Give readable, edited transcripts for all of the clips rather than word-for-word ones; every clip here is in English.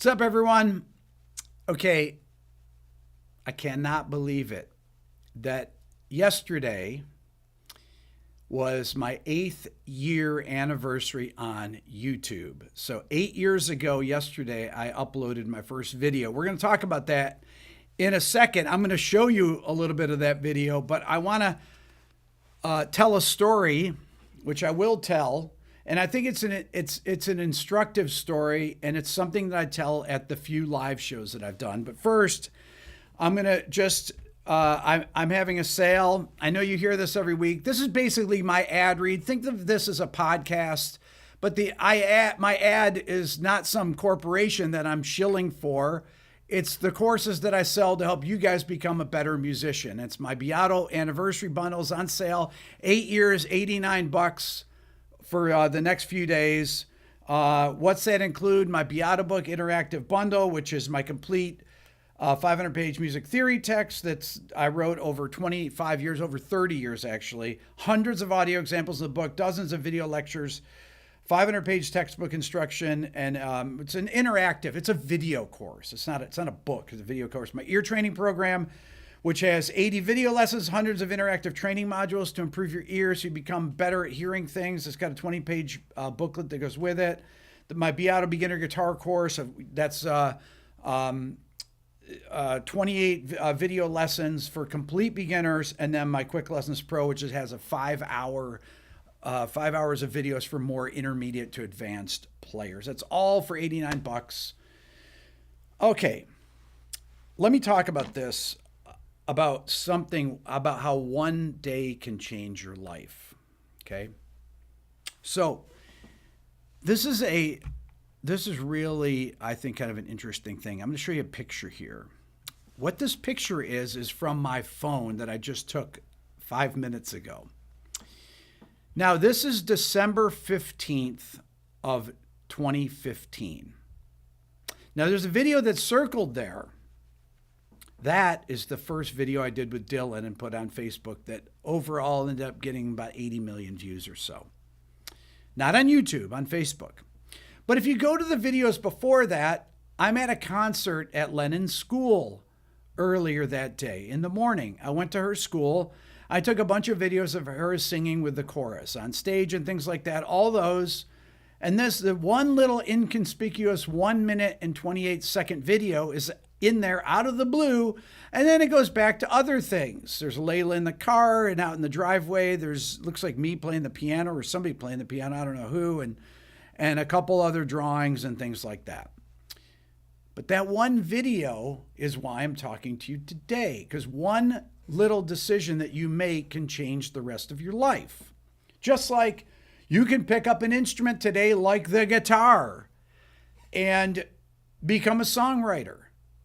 What's up, everyone? Okay, I cannot believe it that yesterday was my 8th year anniversary on YouTube. So 8 years ago yesterday, I uploaded my first video. We're going to talk about that in a second. I'm going to show you a little bit of that video, but I want to tell a story, which I will tell. And I think it's an instructive story, and it's something that I tell at the few live shows that I've done. But first, I'm gonna just I'm having a sale. I know you hear this every week. This is basically my ad read. Think of this as a podcast, but my ad is not some corporation that I'm shilling for. It's the courses that I sell to help you guys become a better musician. It's my Beato anniversary bundles on sale. 8 years, $89. For the next few days. What's that include? My Beato Book Interactive bundle, which is my complete 500-page music theory text that's I wrote over 25 years, over 30 years actually. Hundreds of audio examples of the book, dozens of video lectures, 500-page textbook instruction, and it's an interactive. It's a video course. It's not a book. It's a video course. My ear training program, which has 80 video lessons, hundreds of interactive training modules to improve your ears so you become better at hearing things. It's got a 20-page booklet that goes with it. My Beato Beginner Guitar course, that's 28 video lessons for complete beginners, and then my Quick Lessons Pro, which has a 5 hours of videos for more intermediate to advanced players. That's all for $89. Okay, let me talk about this. About how one day can change your life. Okay. So this is really, I think, kind of an interesting thing. I'm going to show you a picture here. What this picture is from my phone that I just took 5 minutes ago. Now, this is December 15th of 2015. Now, there's a video that's circled there. That is the first video I did with Dylan and put on Facebook that overall ended up getting about 80 million views or so. Not on YouTube, on Facebook. But if you go to the videos before that, I'm at a concert at Lennon's school earlier that day in the morning. I went to her school. I took a bunch of videos of her singing with the chorus on stage and things like that, all those. And the one little inconspicuous 1 minute and 28-second video is in there out of the blue, and then it goes back to other things. There's Layla in the car and out in the driveway. Looks like me playing the piano or somebody playing the piano, I don't know who, and a couple other drawings and things like that. But that one video is why I'm talking to you today, because one little decision that you make can change the rest of your life. Just like you can pick up an instrument today like the guitar and become a songwriter.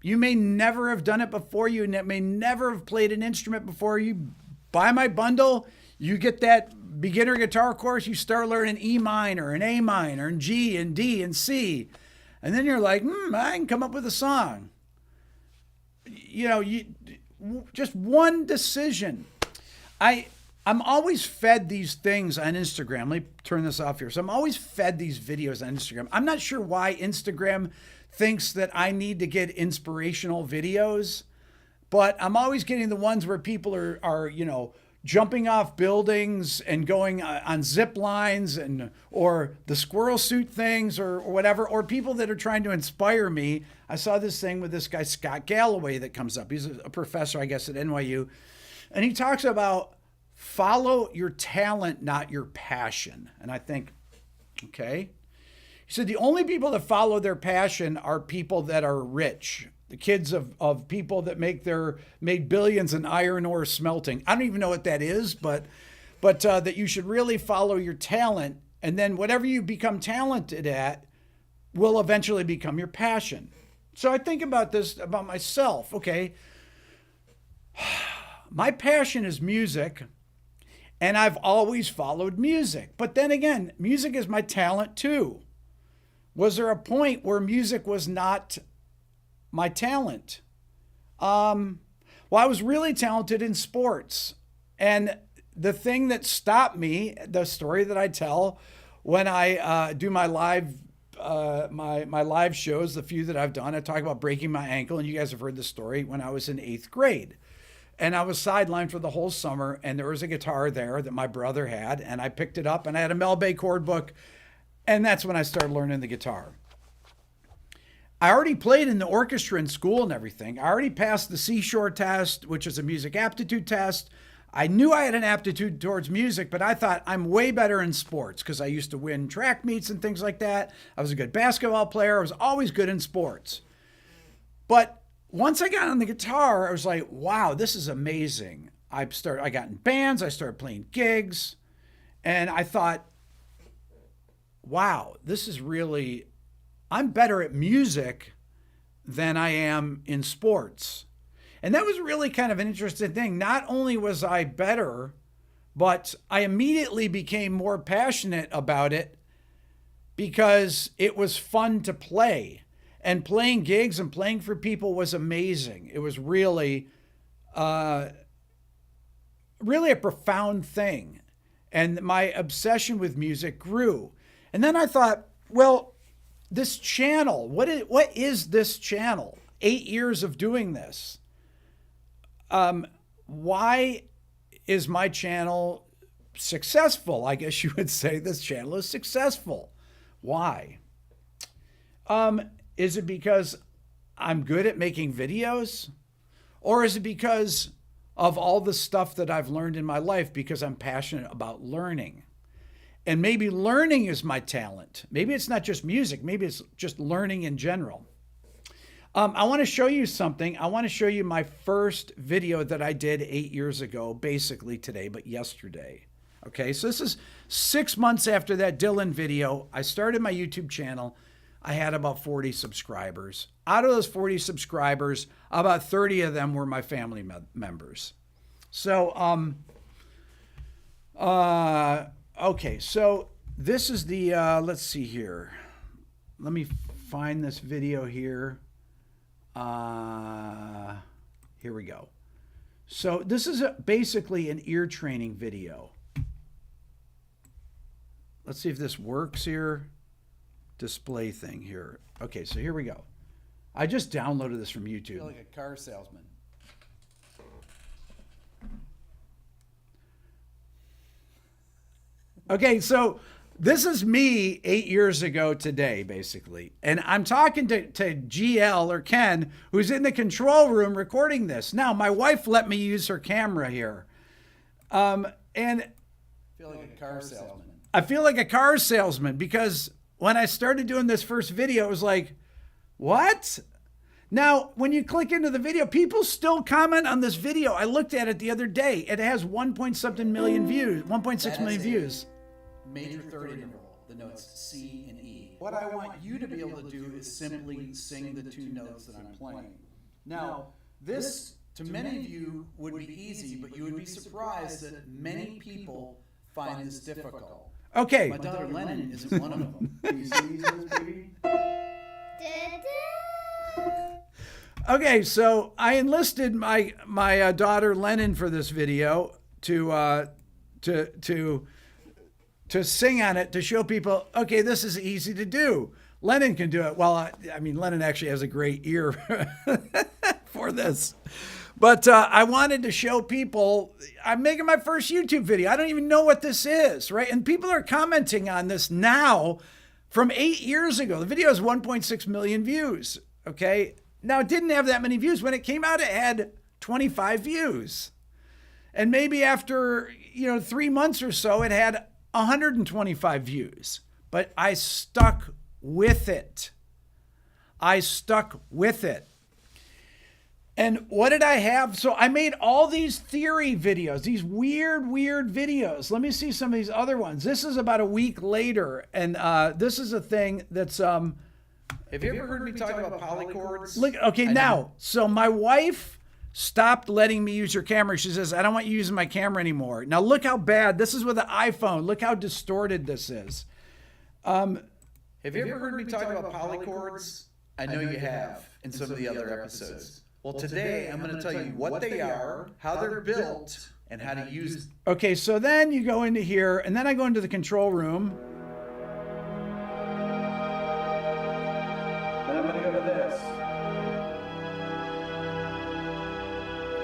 You may never have done it before. You may never have played an instrument before. You buy my bundle, you get that beginner guitar course, you start learning E minor and A minor and G and D and C. And then you're like, I can come up with a song. Just one decision. I'm always fed these things on Instagram. Let me turn this off here. So I'm always fed these videos on Instagram. I'm not sure why Instagram thinks that I need to get inspirational videos, but I'm always getting the ones where people are jumping off buildings and going on zip lines or the squirrel suit things or whatever, or people that are trying to inspire me. I saw this thing with this guy, Scott Galloway, that comes up. He's a professor, I guess, at NYU. And he talks about follow your talent, not your passion. And I think, okay. He said the only people that follow their passion are people that are rich. The kids of people that made billions in iron ore smelting. I don't even know what that is, but that you should really follow your talent, and then whatever you become talented at will eventually become your passion. So I think about this about myself. Okay, my passion is music, and I've always followed music. But then again, music is my talent too. Was there a point where music was not my talent? Well, I was really talented in sports. And the thing that stopped me, the story that I tell when I do my live my live shows, the few that I've done, I talk about breaking my ankle, and you guys have heard the story when I was in 8th grade. And I was sidelined for the whole summer, and there was a guitar there that my brother had, and I picked it up, and I had a Mel Bay chord book, and that's when I started learning the guitar. I already played in the orchestra in school and everything. I already passed the Seashore test, which is a music aptitude test. I knew I had an aptitude towards music, but I thought I'm way better in sports because I used to win track meets and things like that. I was a good basketball player. I was always good in sports. But once I got on the guitar, I was like, wow, this is amazing. I got in bands, I started playing gigs, and I thought, wow, this is really, I'm better at music than I am in sports. And that was really kind of an interesting thing. Not only was I better, but I immediately became more passionate about it because it was fun to play. And playing gigs and playing for people was amazing. It was really, really a profound thing. And my obsession with music grew. And then I thought, well, this channel, what is this channel? 8 years of doing this. Why is my channel successful? I guess you would say this channel is successful. Why? Is it because I'm good at making videos? Or is it because of all the stuff that I've learned in my life because I'm passionate about learning? And maybe learning is my talent. Maybe it's not just music. Maybe it's just learning in general. I want to show you something. I want to show you my first video that I did 8 years ago, basically today, but yesterday. Okay, so this is 6 months after that Dylan video. I started my YouTube channel. I had about 40 subscribers. Out of those 40 subscribers, about 30 of them were my family members. So, okay, so this is the, let's see here. Let me find this video here. Here we go. So this is basically an ear training video. Let's see if this works here. Display thing here. Okay, so here we go. I just downloaded this from YouTube. I feel like a car salesman. Okay, so this is me 8 years ago today, basically. And I'm talking to GL or Ken, who's in the control room recording this. Now, my wife let me use her camera here. And I feel like a car salesman. I feel like a car salesman because when I started doing this first video, it was like, what? Now, when you click into the video, people still comment on this video. I looked at it the other day. It has 1.something million views, 1.6 million views. Major third interval, the notes C and E. What I want you to be able to do is simply sing the two notes that I'm playing. Now, this, to many of you, would be easy, but you would be surprised that many people find this difficult. Okay. My daughter Lennon isn't one of them. Can you see these, baby? Okay, so I enlisted my daughter Lennon for this video to sing on it, to show people, okay, this is easy to do. Lennon can do it. Well, I mean, Lennon actually has a great ear for this. But I wanted to show people, I'm making my first YouTube video. I don't even know what this is, right? And people are commenting on this now from 8 years ago. The video has 1.6 million views, okay? Now, it didn't have that many views. When it came out, it had 25 views. And maybe after, 3 months or so, it had 125 views. But I stuck with it. And what did I have? So I made all these theory videos, these weird videos. Let me see some of these other ones. This is about a week later. And this is a thing that's... Have you ever heard me talk about polychords? Look, okay, now, so my wife stopped letting me use her camera. She says, I don't want you using my camera anymore. Now look how bad, this is with an iPhone. Look how distorted this is. Have you ever heard me talk about polychords? I know you have in some of the other episodes. Well, today I'm going to tell you what they are, how they're built, and how to use them. Okay, so then you go into here, and then I go into the control room. this.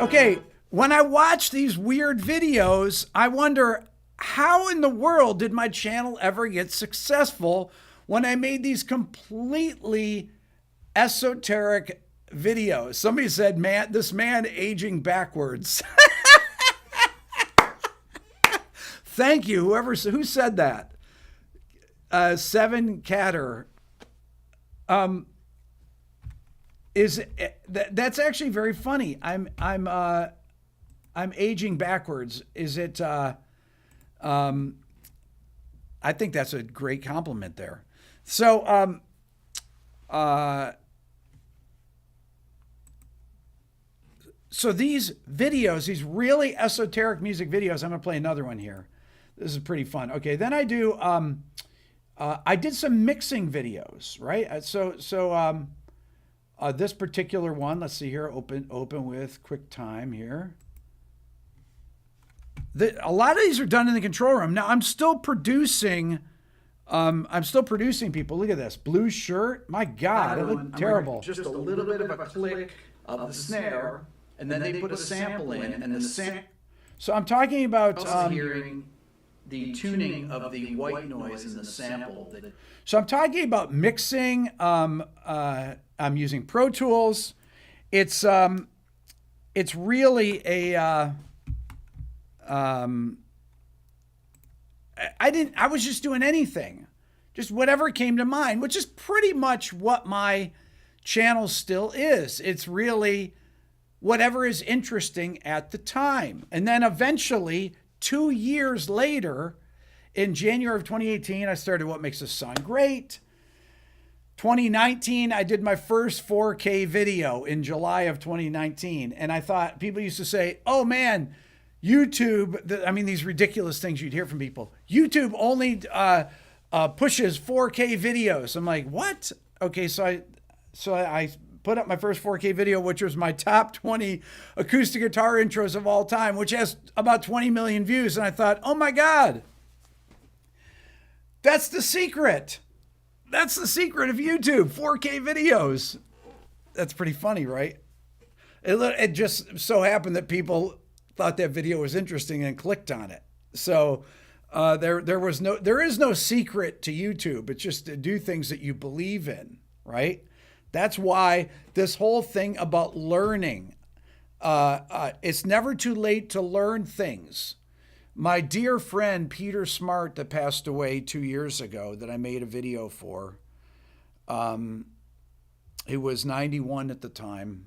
Okay, when I watch these weird videos, I wonder, how in the world did my channel ever get successful when I made these completely esoteric videos? Somebody said, "Man, this man aging backwards." Thank you, who said that? Seven Catter. That's actually very funny. I'm aging backwards. Is it? I think that's a great compliment there. So so these videos, these really esoteric music videos. I'm gonna play another one here. This is pretty fun. Okay, then I do. I did some mixing videos, right? So this particular one, let's see here, open with QuickTime here. A lot of these are done in the control room. Now I'm still producing people. Look at this blue shirt. My God, it looked terrible. Just a little bit of a click of the snare, and then they put a sample in, and the sample. So I'm talking about hearing the tuning of the white noise in the sample. So I'm talking about mixing. I'm using Pro Tools. It's really a I was just doing anything, just whatever came to mind, which is pretty much what my channel still is. It's really whatever is interesting at the time. And then eventually, 2 years later, in January of 2018, I started What Makes Us Sound Great. 2019, I did my first 4K video in July of 2019. And I thought, people used to say, "Oh man, YouTube," I mean, these ridiculous things you'd hear from people. "YouTube only pushes 4K videos." I'm like, what? Okay, so I put up my first 4K video, which was my top 20 acoustic guitar intros of all time, which has about 20 million views. And I thought, oh my God, that's the secret. That's the secret of YouTube, 4K videos. That's pretty funny, right? It just so happened that people thought that video was interesting and clicked on it. So there is no secret to YouTube. It's just to do things that you believe in, right? That's why this whole thing about learning, it's never too late to learn things. My dear friend, Peter Smart, that passed away 2 years ago, that I made a video for, he was 91 at the time,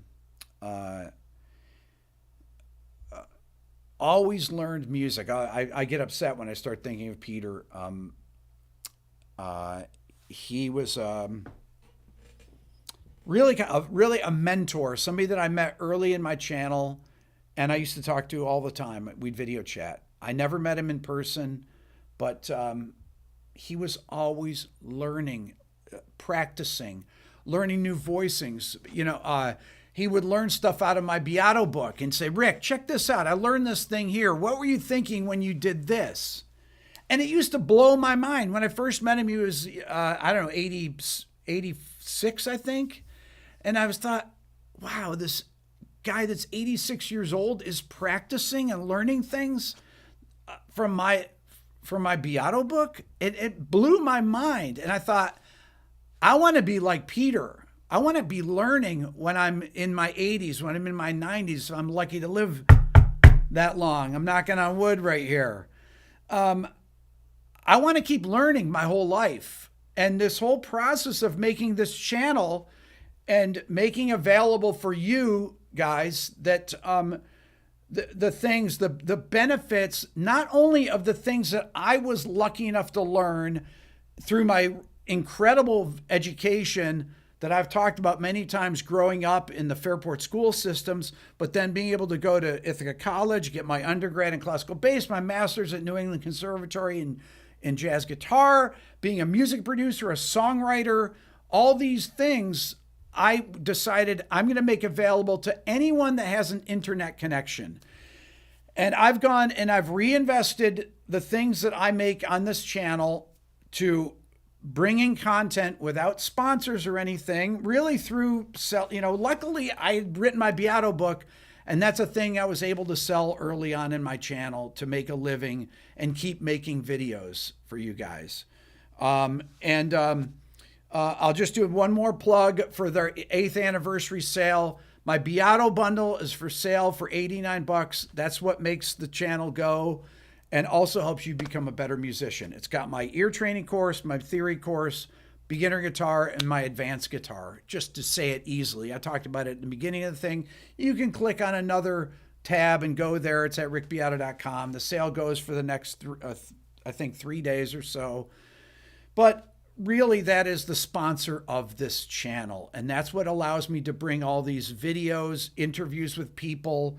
always learned music. I get upset when I start thinking of Peter. He was really a mentor, somebody that I met early in my channel, and I used to talk to all the time. We'd video chat. I never met him in person, but he was always learning, practicing, learning new voicings. He would learn stuff out of my Beato book and say, "Rick, check this out. I learned this thing here. What were you thinking when you did this?" And it used to blow my mind. When I first met him, he was, 86, I think. And I thought, wow, this guy that's 86 years old is practicing and learning things from my Beato book. It blew my mind. And I thought, I want to be like Peter. I want to be learning when I'm in my 80s, when I'm in my 90s. I'm lucky to live that long. I'm knocking on wood right here. I want to keep learning my whole life. And this whole process of making this channel and making available for you guys that the things, the benefits, not only of the things that I was lucky enough to learn through my incredible education that I've talked about many times growing up in the Fairport school systems, but then being able to go to Ithaca College, get my undergrad in classical bass, my master's at New England Conservatory in jazz guitar, being a music producer, a songwriter, all these things I decided I'm going to make available to anyone that has an internet connection. And I've gone and I've reinvested the things that I make on this channel to bringing content without sponsors or anything, really through luckily I had written my Beato book, and that's a thing I was able to sell early on in my channel to make a living and keep making videos for you guys. I'll just do one more plug for their 8th anniversary sale. My Beato bundle is for sale for $89. That's what makes the channel go and also helps you become a better musician. It's got my ear training course, my theory course, beginner guitar, and my advanced guitar, just to say it easily. I talked about it at the beginning of the thing. You can click on another tab and go there. It's at rickbeato.com. The sale goes for the next, I think, 3 days or so. But really, that is the sponsor of this channel. And that's what allows me to bring all these videos, interviews with people.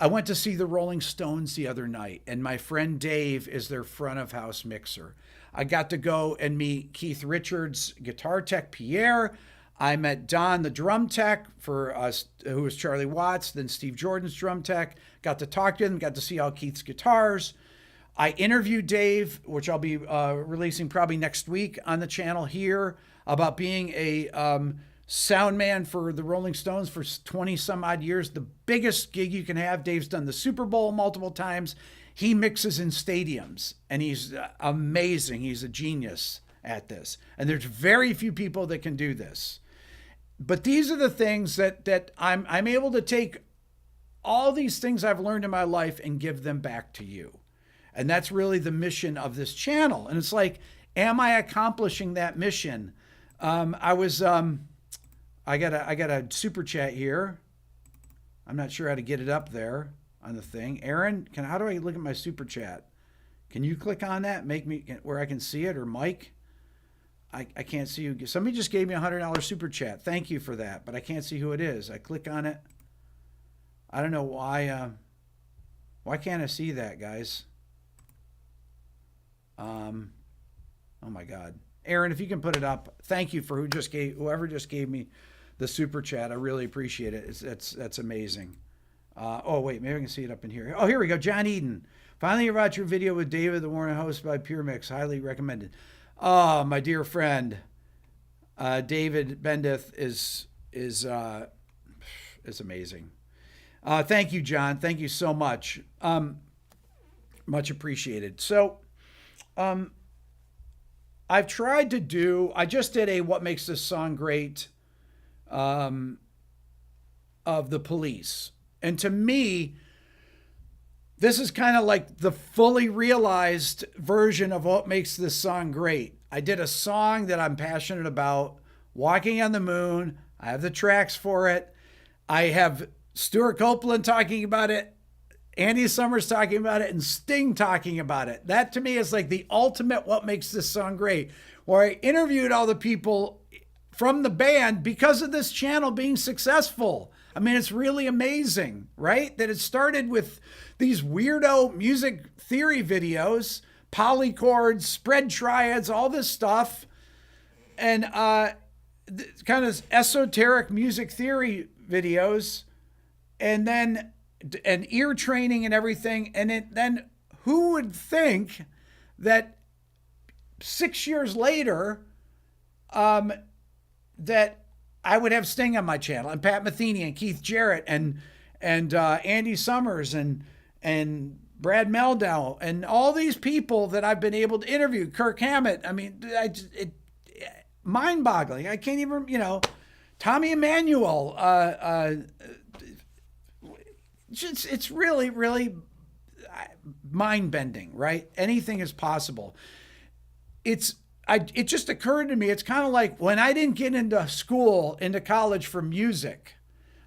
I went to see the Rolling Stones the other night, and my friend Dave is their front of house mixer. I got to go and meet Keith Richards' guitar tech, Pierre. I met Don, the drum tech, for us, who was Charlie Watts, then Steve Jordan's drum tech. Got to talk to him, got to see all Keith's guitars. I interviewed Dave, which I'll be releasing probably next week on the channel here, about being a sound man for the Rolling Stones for 20 some odd years. The biggest gig you can have. Dave's done the Super Bowl multiple times. He mixes in stadiums, and he's amazing. He's a genius at this. And there's very few people that can do this. But these are the things that I'm able to take all these things I've learned in my life and give them back to you. And that's really the mission of this channel. And it's like, am I accomplishing that mission? I got a super chat here. I'm not sure how to get it up there on the thing. Aaron, how do I look at my super chat? Can you click on that? Make me where I can see it, or Mike? I can't see you. Somebody just gave me a $100 super chat. Thank you for that, but I can't see who it is. I click on it. I don't know why. Why can't I see that, guys? Oh my God, Aaron, if you can put it up. Thank you for whoever just gave me the super chat. I really appreciate it. That's amazing. Oh wait, maybe I can see it up in here. Oh, here we go. John Eden. Finally about your video with David, the Warren host by Pure Mix. Highly recommended. Oh, my dear friend, David Bendith is amazing. Thank you, John. Thank you so much. Much appreciated. So, I've tried to do, I just did a What Makes This Song Great of the Police. And to me, this is kind of like the fully realized version of what makes this song great. I did a song that I'm passionate about, Walking on the Moon. I have the tracks for it. I have Stuart Copeland talking about it, Andy Summers talking about it, and Sting talking about it. That to me is like the ultimate what makes this song great, where I interviewed all the people from the band because of this channel being successful. I mean, it's really amazing, right? That it started with these weirdo music theory videos, polychords, spread triads, all this stuff, and kind of esoteric music theory videos, and then ear training and everything. And then who would think that 6 years later, that I would have Sting on my channel, and Pat Metheny and Keith Jarrett and Andy Summers and Brad Meldau and all these people that I've been able to interview, Kirk Hammett. I mean, mind-boggling. I can't even, Tommy Emmanuel. It's really, really mind-bending, right? Anything is possible. It just occurred to me, it's kind of like when I didn't get into college for music,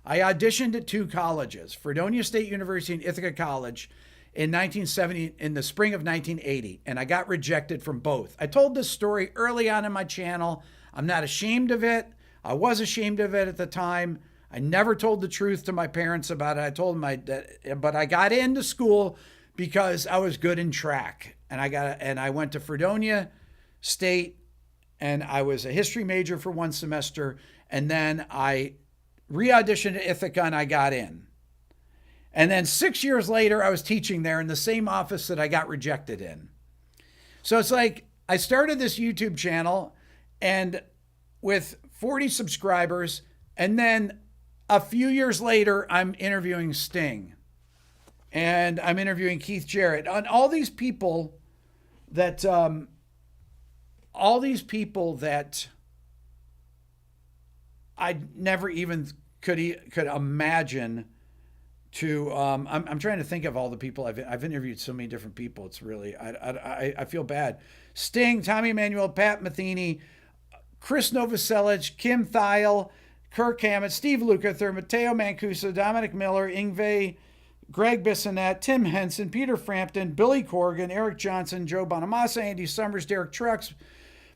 I auditioned at 2 colleges, Fredonia State University and Ithaca College, in the spring of 1980, and I got rejected from both. I told this story early on in my channel. I'm not ashamed of it. I was ashamed of it at the time. I never told the truth to my parents about it. I told them but I got into school because I was good in track, and I went to Fredonia State, and I was a history major for 1 semester, and then I re-auditioned at Ithaca and I got in. And then 6 years later, I was teaching there in the same office that I got rejected in. So it's like I started this YouTube channel. and with 40 subscribers. And then a few years later, I'm interviewing Sting, and I'm interviewing Keith Jarrett, and all these people that I never even could imagine to. I'm trying to think of all the people I've interviewed. So many different people. It's really I feel bad. Sting, Tommy Emmanuel, Pat Metheny, Chris Novoselic, Kim Thiel, Kirk Hammett, Steve Lukather, Matteo Mancuso, Dominic Miller, Ingve, Greg Bissonette, Tim Henson, Peter Frampton, Billy Corgan, Eric Johnson, Joe Bonamassa, Andy Summers, Derek Trucks,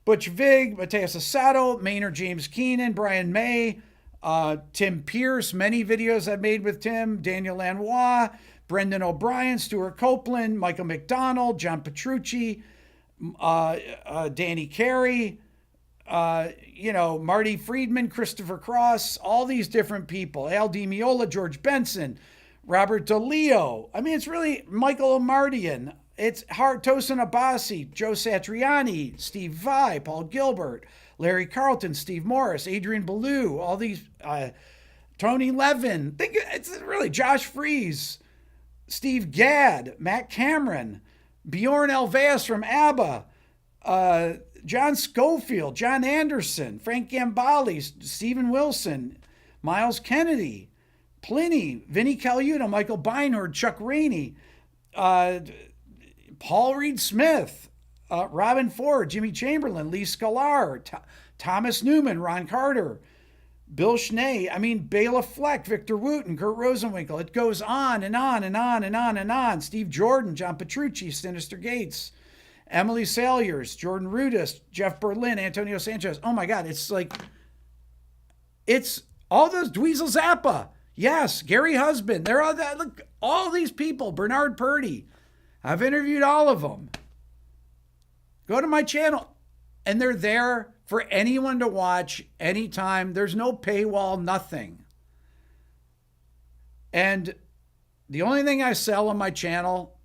Butch Vig, Mateus Asado, Maynard James Keenan, Brian May, Tim Pierce, many videos I've made with Tim, Daniel Lanois, Brendan O'Brien, Stuart Copeland, Michael McDonald, John Petrucci, Danny Carey, Marty Friedman, Christopher Cross, all these different people, Al DiMiola, George Benson, Robert DeLeo. I mean, it's really Michael Omardian. It's Tosin Abasi, Joe Satriani, Steve Vai, Paul Gilbert, Larry Carlton, Steve Morris, Adrian Ballou, all these, Tony Levin. It's really Josh Fries, Steve Gadd, Matt Cameron, Bjorn Elvas from ABBA, John Schofield, John Anderson, Frank Gambale, Stephen Wilson, Miles Kennedy, Pliny, Vinnie Caluto, Michael Beinhard, Chuck Rainey, Paul Reed Smith, Robin Ford, Jimmy Chamberlain, Lee Scalar, Thomas Newman, Ron Carter, Bill Schnee, Bela Fleck, Victor Wooten, Kurt Rosenwinkel. It goes on and on and on and on and on. Steve Jordan, John Petrucci, Sinister Gates, Emily Salyers, Jordan Rudis, Jeff Berlin, Antonio Sanchez. Oh my God, it's all those, Dweezil Zappa. Yes, Gary Husband. They're all that. Look, all these people, Bernard Purdy. I've interviewed all of them. Go to my channel, and they're there for anyone to watch anytime. There's no paywall, nothing. And the only thing I sell on my channel,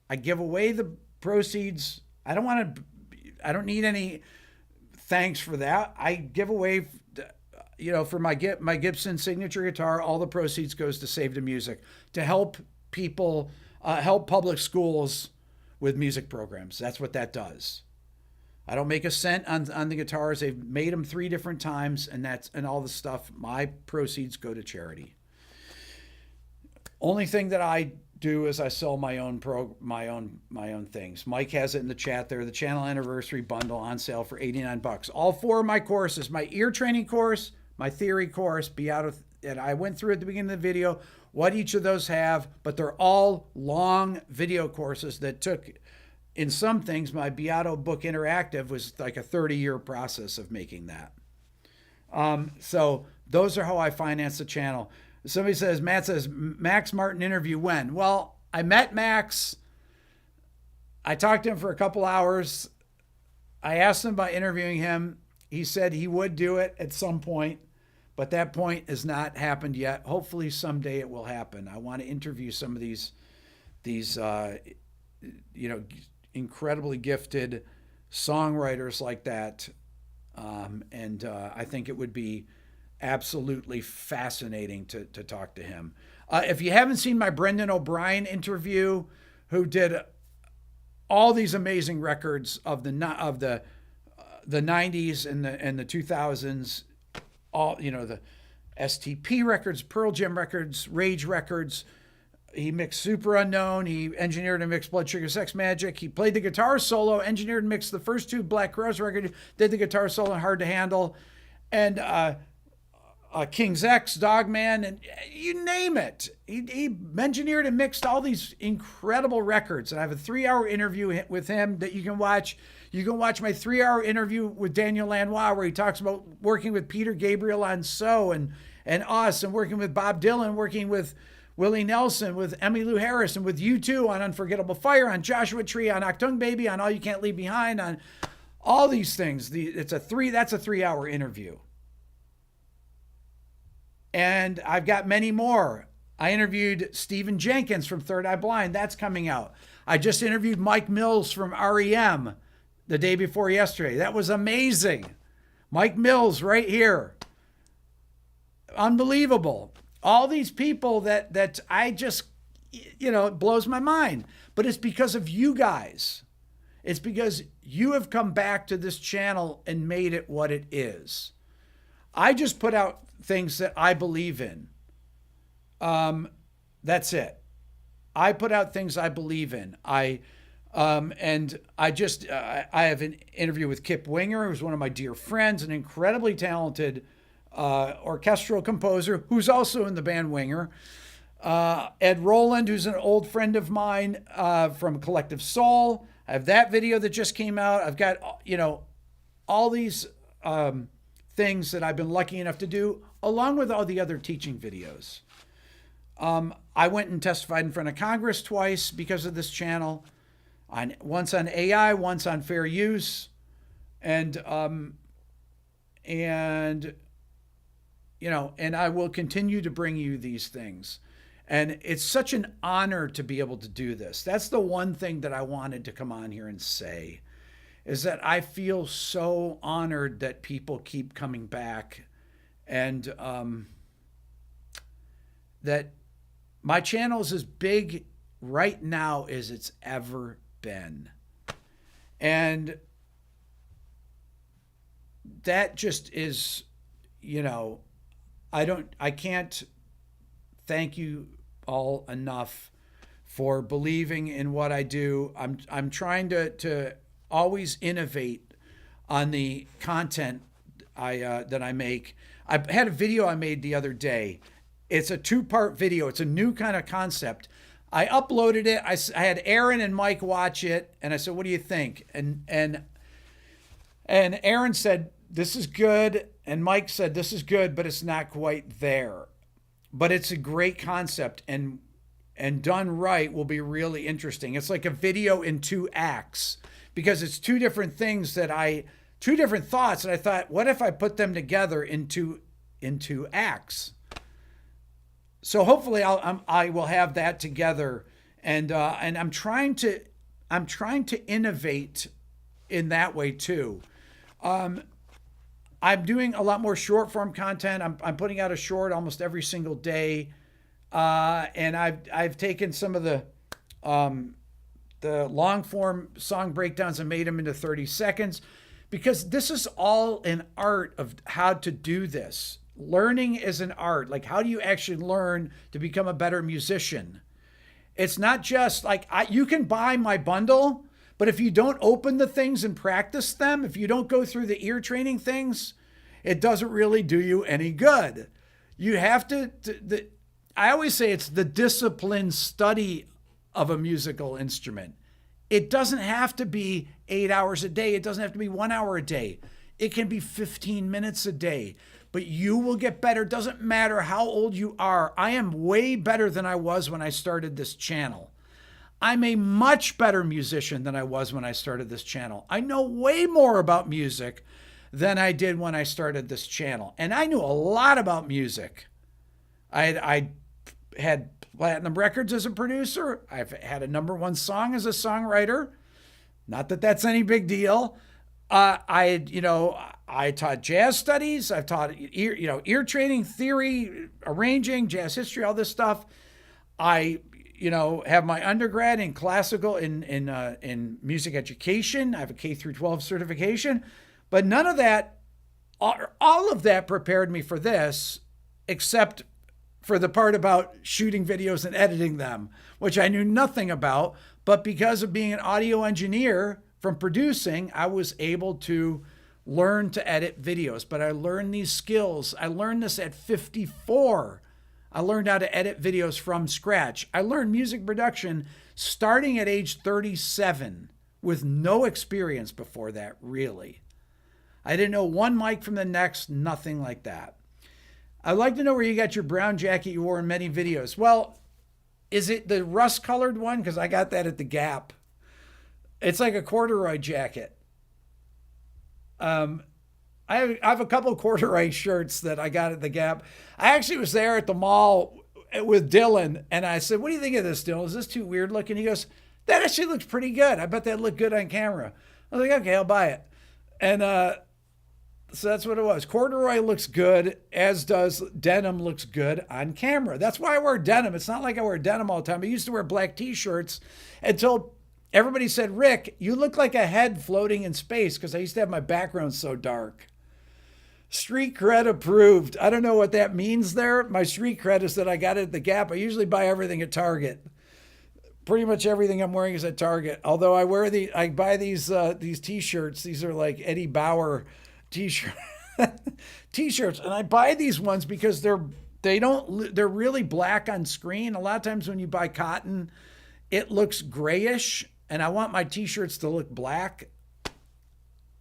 I give away the proceeds. I don't need any thanks for that. I give away, for my Gibson signature guitar, all the proceeds goes to Save the Music, to help people, help public schools with music programs. That's what that does. I don't make a cent on the guitars. They've made them 3 different times, and all the stuff. My proceeds go to charity. Only thing that I do is I sell my own things. Mike has it in the chat there. The channel anniversary bundle on sale for $89. All 4 of my courses: my ear training course, my theory course, Beato, and I went through at the beginning of the video what each of those have, but they're all long video courses that took, in some things, my Beato Book Interactive was like a 30-year process of making that. So those are how I finance the channel. Somebody says, Matt says, Max Martin interview when? Well, I met Max. I talked to him for a couple hours. I asked him about interviewing him. He said he would do it at some point, but that point has not happened yet. Hopefully someday it will happen. I want to interview some of these incredibly gifted songwriters like that. And I think it would be absolutely fascinating to talk to him. If you haven't seen my Brendan O'Brien interview, who did all these amazing records of the 90s and the 2000s, all the STP records, Pearl Jam records, Rage records. He mixed Super Unknown. He engineered and mixed Blood Sugar Sex Magic. He played the guitar solo, engineered and mixed the first 2 Black Crowes records, did the guitar solo in Hard to Handle, and King's X, Dogman, and you name it. He engineered and mixed all these incredible records. And I have a 3-hour interview with him that you can watch. You can watch my 3-hour interview with Daniel Lanois, where he talks about working with Peter Gabriel on So and us, and working with Bob Dylan, working with Willie Nelson, with Emmylou Harris, and with U2 on Unforgettable Fire, on Joshua Tree, on Achtung Baby, on All You Can't Leave Behind, on all these things. That's a 3-hour interview. And I've got many more. I interviewed Stephen Jenkins from Third Eye Blind. That's coming out. I just interviewed Mike Mills from REM the day before yesterday. That was amazing. Mike Mills right here. Unbelievable. All these people that I just, it blows my mind. But it's because of you guys. It's because you have come back to this channel and made it what it is. I just put out things that I believe in. That's it. I put out things I believe in. I have an interview with Kip Winger, who's one of my dear friends, an incredibly talented orchestral composer who's also in the band Winger. Ed Roland, who's an old friend of mine from Collective Soul. I have that video that just came out. I've got, all these things that I've been lucky enough to do, along with all the other teaching videos. I went and testified in front of Congress twice because of this channel. Once on AI, once on fair use. And I will continue to bring you these things. And it's such an honor to be able to do this. That's the one thing that I wanted to come on here and say, is that I feel so honored that people keep coming back, and that my channel is as big right now as it's ever been. And that just is, I can't thank you all enough for believing in what I do. I'm trying to always innovate on the content that I make. I had a video I made the other day. It's a 2-part video. It's a new kind of concept. I uploaded it. I had Aaron and Mike watch it, and I said, "What do you think?" And Aaron said, "This is good," and Mike said, "This is good, but it's not quite there." But it's a great concept, and done right will be really interesting. It's like a video in 2 acts, because it's 2 different things two different thoughts, and I thought, what if I put them together into acts? So hopefully I will have that together, and I'm trying to innovate in that way too. I'm doing a lot more short form content. I'm putting out a short almost every single day, and I've taken some of the long form song breakdowns and made them into 30 seconds, because this is all an art of how to do this. Learning is an art. Like, how do you actually learn to become a better musician? It's not just like, you can buy my bundle, but if you don't open the things and practice them, if you don't go through the ear training things, it doesn't really do you any good. You have to I always say it's the disciplined study of a musical instrument. It doesn't have to be 8 hours a day. It doesn't have to be 1 hour a day. It can be 15 minutes a day. But you will get better. Doesn't matter how old you are. I am way better than I was when I started this channel. I'm a much better musician than I was when I started this channel. I know way more about music than I did when I started this channel. And I knew a lot about music. I had platinum records as a producer. I've had a #1 song as a songwriter. Not that that's any big deal. I taught jazz studies. I've taught ear training, theory, arranging, jazz history, all this stuff. I have my undergrad in classical in music education. I have a K-12 certification, but none of that, all of that prepared me for this, except for the part about shooting videos and editing them, which I knew nothing about. But because of being an audio engineer from producing, I was able to learn to edit videos. But I learned these skills. I learned this at 54. I learned how to edit videos from scratch. I learned music production starting at age 37 with no experience before that, really. I didn't know one mic from the next, nothing like that. I'd like to know where you got your brown jacket you wore in many videos. Well, is it the rust-colored one? Because I got that at the Gap. It's like a corduroy jacket. I have a couple of corduroy shirts that I got at the Gap. I actually was there at the mall with Dylan, and I said, "What do you think of this, Dylan? Is this too weird looking?" He goes, "That actually looks pretty good. I bet that looked good on camera." I was like, "Okay, I'll buy it." And So that's what it was. Corduroy looks good, as does denim looks good on camera. That's why I wear denim. It's not like I wear denim all the time. I used to wear black t-shirts until everybody said, Rick, you look like a head floating in space, because I used to have my background so dark. Street cred approved. I don't know what that means there. My street cred is that I got it at the Gap. I usually buy everything at Target. Pretty much everything I'm wearing is at Target. Although I buy these t-shirts. These are like Eddie Bauer t-shirts, and I buy these ones because they're really black on screen. A lot of times when you buy cotton, it looks grayish, and I want my t-shirts to look black.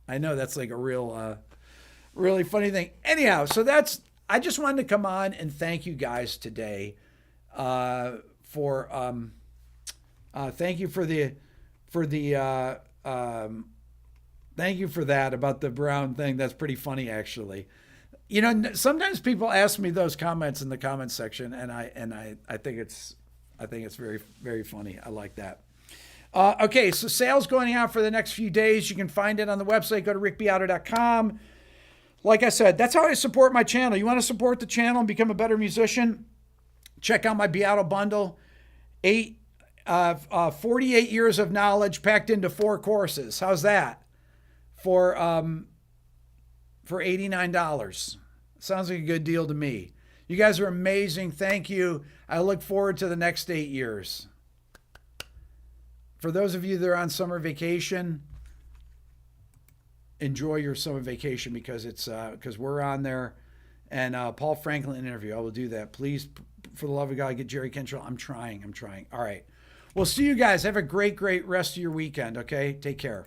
I know that's like a real really funny thing. Anyhow, so I just wanted to come on and thank you guys today thank you for that about the brown thing. That's pretty funny, actually. You know, sometimes people ask me those comments in the comments section, and I think it's very, very funny. I like that. Okay, so sales going out for the next few days. You can find it on the website. Go to rickbeato.com. Like I said, that's how I support my channel. You want to support the channel and become a better musician? Check out my Beato bundle. 48 years of knowledge packed into 4 courses. How's that? For $89. Sounds like a good deal to me. You guys are amazing. Thank you. I look forward to the next 8 years. For those of you that are on summer vacation, enjoy your summer vacation, because because we're on there. And Paul Franklin interview, I will do that. Please, for the love of God, get Jerry Kentrell. I'm trying. All right. We'll see you guys. Have a great rest of your weekend. Okay. Take care.